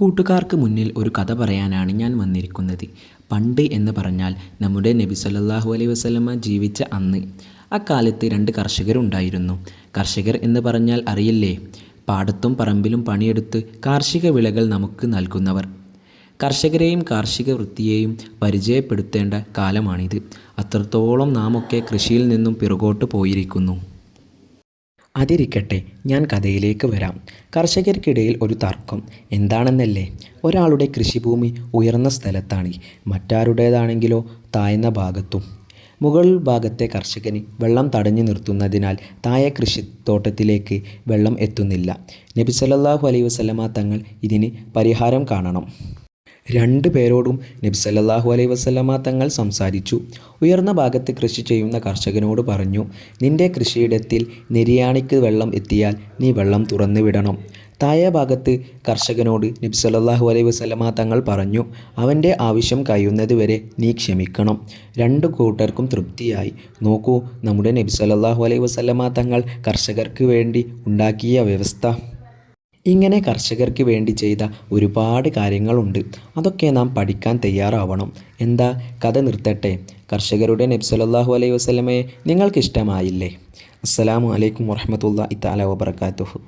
കൂട്ടുകാർക്ക് മുന്നിൽ ഒരു കഥ പറയാനാണ് ഞാൻ വന്നിരിക്കുന്നത്. പണ്ട് എന്ന് പറഞ്ഞാൽ നമ്മുടെ നബി സല്ലല്ലാഹു അലൈഹി വസല്ലമ ജീവിച്ച അന്ന്. അക്കാലത്ത് രണ്ട് കർഷകരുണ്ടായിരുന്നു. കർഷകർ എന്ന് പറഞ്ഞാൽ അറിയില്ലേ? പാടത്തും പറമ്പിലും പണിയെടുത്ത് കാർഷിക വിളകൾ നമുക്ക് നൽകുന്നവർ. കർഷകരെയും കാർഷിക വൃത്തിയെയും പരിചയപ്പെടുത്തേണ്ട കാലമാണിത്. അത്രത്തോളം നാമൊക്കെ കൃഷിയിൽ നിന്നും പിറകോട്ട് പോയിരിക്കുന്നു. അതിരിക്കട്ടെ, ഞാൻ കഥയിലേക്ക് വരാം. കർഷകർക്കിടയിൽ ഒരു തർക്കം. എന്താണെന്നല്ലേ? ഒരാളുടെ കൃഷിഭൂമി ഉയർന്ന സ്ഥലത്താണ്, മറ്റാരുടേതാണെങ്കിലോ താഴ്ന്ന ഭാഗത്തും. മുകൾ ഭാഗത്തെ കർഷകന് വെള്ളം തടഞ്ഞു നിർത്തുന്നതിനാൽ താഴെ കൃഷിത്തോട്ടത്തിലേക്ക് വെള്ളം എത്തുന്നില്ല. നബി സല്ലല്ലാഹു അലൈഹി വസല്ലമ തങ്ങൾ ഇതിന് പരിഹാരം കാണണം. രണ്ടു പേരോടും നബി സല്ലല്ലാഹു അലൈഹി വസല്ലമ തങ്ങൾ സംസാരിച്ചു. ഉയർന്ന ഭാഗത്ത് കൃഷി ചെയ്യുന്ന കർഷകനോട് പറഞ്ഞു, നിന്റെ കൃഷിയിടത്തിൽ നിര്യാണിക്ക് വെള്ളം എത്തിയാൽ നീ വെള്ളം തുറന്നു വിടണം. താഴെ ഭാഗത്ത് കർഷകനോട് നബി സല്ലല്ലാഹു അലൈഹി വസല്ലമ തങ്ങൾ പറഞ്ഞു, അവൻ്റെ ആവശ്യം കഴിയുന്നത് വരെ നീ ക്ഷമിക്കണം. രണ്ടു കൂട്ടർക്കും തൃപ്തിയായി. നോക്കൂ, നമ്മുടെ നബി സല്ലല്ലാഹു അലൈഹി വസല്ലമ തങ്ങൾ കർഷകർക്ക് വേണ്ടി ഉണ്ടാക്കിയ വ്യവസ്ഥ. ഇങ്ങനെ കർഷകർക്ക് വേണ്ടി ചെയ്ത ഒരുപാട് കാര്യങ്ങളുണ്ട്. അതൊക്കെ നാം പഠിക്കാൻ തയ്യാറാവണം. എന്താ, കഥ നിർത്തട്ടെ? കർഷകരുടെ നബി സല്ലല്ലാഹു അലൈഹി വസല്ലമയെ നിങ്ങൾക്കിഷ്ടമായില്ലേ? അസ്സലാമു അലൈക്കും വറഹ്മത്തുള്ളാഹി തആല വബറകാതുഹു.